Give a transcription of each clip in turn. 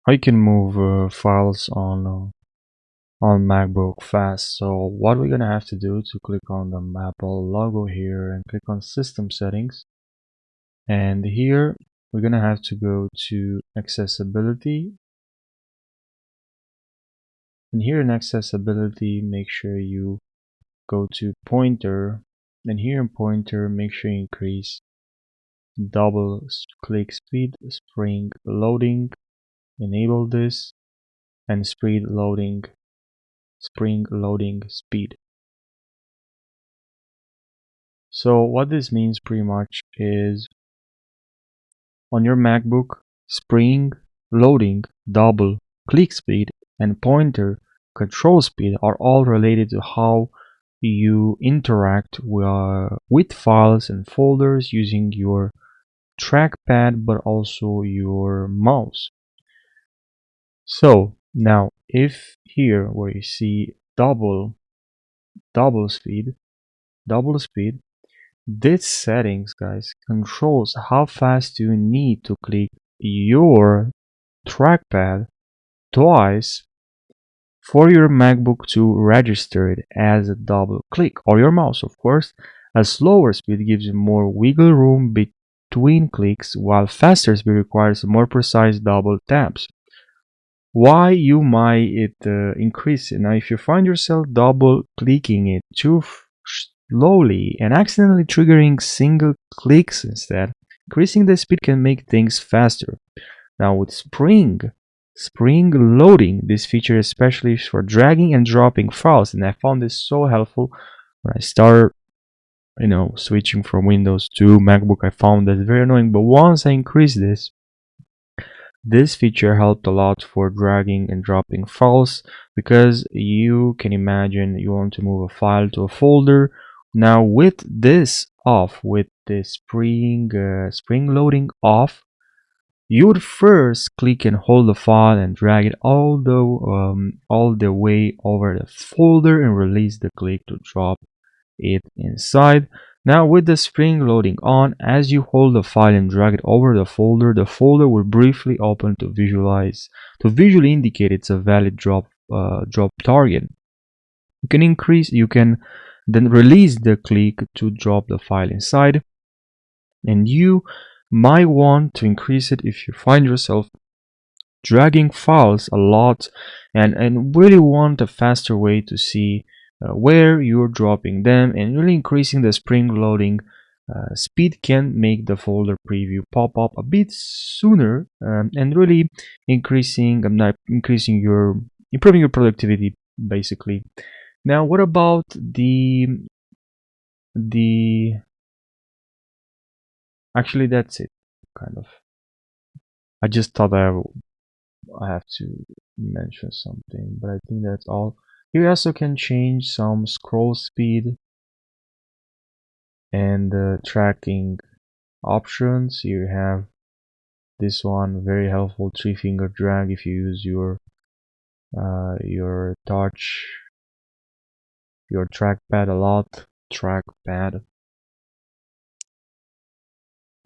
how you can move files on MacBook fast. So what we're gonna have to do to click on the Apple logo here and click on System Settings, and here we're gonna have to go to Accessibility, and here in Accessibility make sure you go to Pointer, and here in Pointer make sure you increase double click speed, spring loading, enable this, and spring loading speed. So what this means pretty much is on your MacBook, spring loading, double click speed, and pointer control speed are all related to how you interact with files and folders using your trackpad but also your mouse. So now if here where you see double speed, this settings, guys, controls how fast you need to click your trackpad twice for your MacBook to register it as a double click, or your mouse, of course. A slower speed gives you more wiggle room between clicks, while faster speed requires more precise double taps. Why you might increase it? Now, if you find yourself double clicking it too slowly and accidentally triggering single clicks instead, increasing the speed can make things faster. Now with spring loading, this feature is especially for dragging and dropping files, and I found this so helpful when I started switching from Windows to MacBook. I found that very annoying, but once I increased this feature helped a lot for dragging and dropping files, because you can imagine you want to move a file to a folder. Now with this off, with the spring loading off, you would first click and hold the file and drag it all the way over the folder and release the click to drop it inside. Now with the spring loading on, as you hold the file and drag it over the folder will briefly open to visually indicate it's a valid drop target. You can then release the click to drop the file inside, and you might want to increase it if you find yourself dragging files a lot and really want a faster way to see where you're dropping them, and really increasing the spring loading speed can make the folder preview pop up a bit sooner, and really improving your productivity basically. Now what about the actually that's it kind of. I just thought I have to mention something, but I think that's all. You also can change some scroll speed and tracking options. You have this one, very helpful, 3-finger drag if you use your trackpad a lot. Trackpad.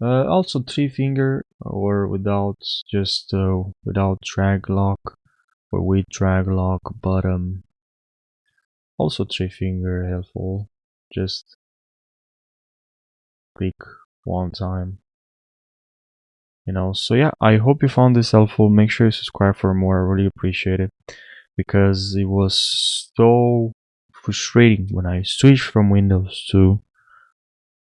Also 3-finger or without, just without drag lock or with drag lock, but also 3-finger helpful. Just click one time, so yeah, I hope you found this helpful. Make sure you subscribe for more. I really appreciate it, because it was so frustrating when I switched from Windows to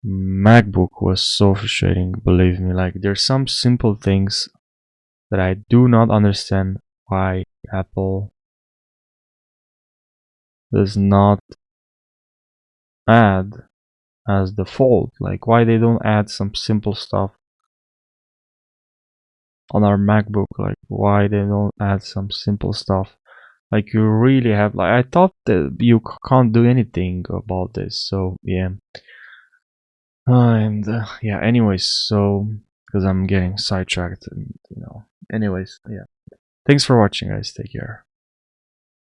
MacBook. Was so frustrating, believe me. Like, there's some simple things that I do not understand why Apple does not add as default. Like, why they don't add some simple stuff on our MacBook. Like, why they don't add some simple stuff. Like, you really have, like, I thought that you can't do anything about this. So yeah, and yeah, anyways, so because I'm getting sidetracked, and anyways, yeah, thanks for watching, guys. Take care.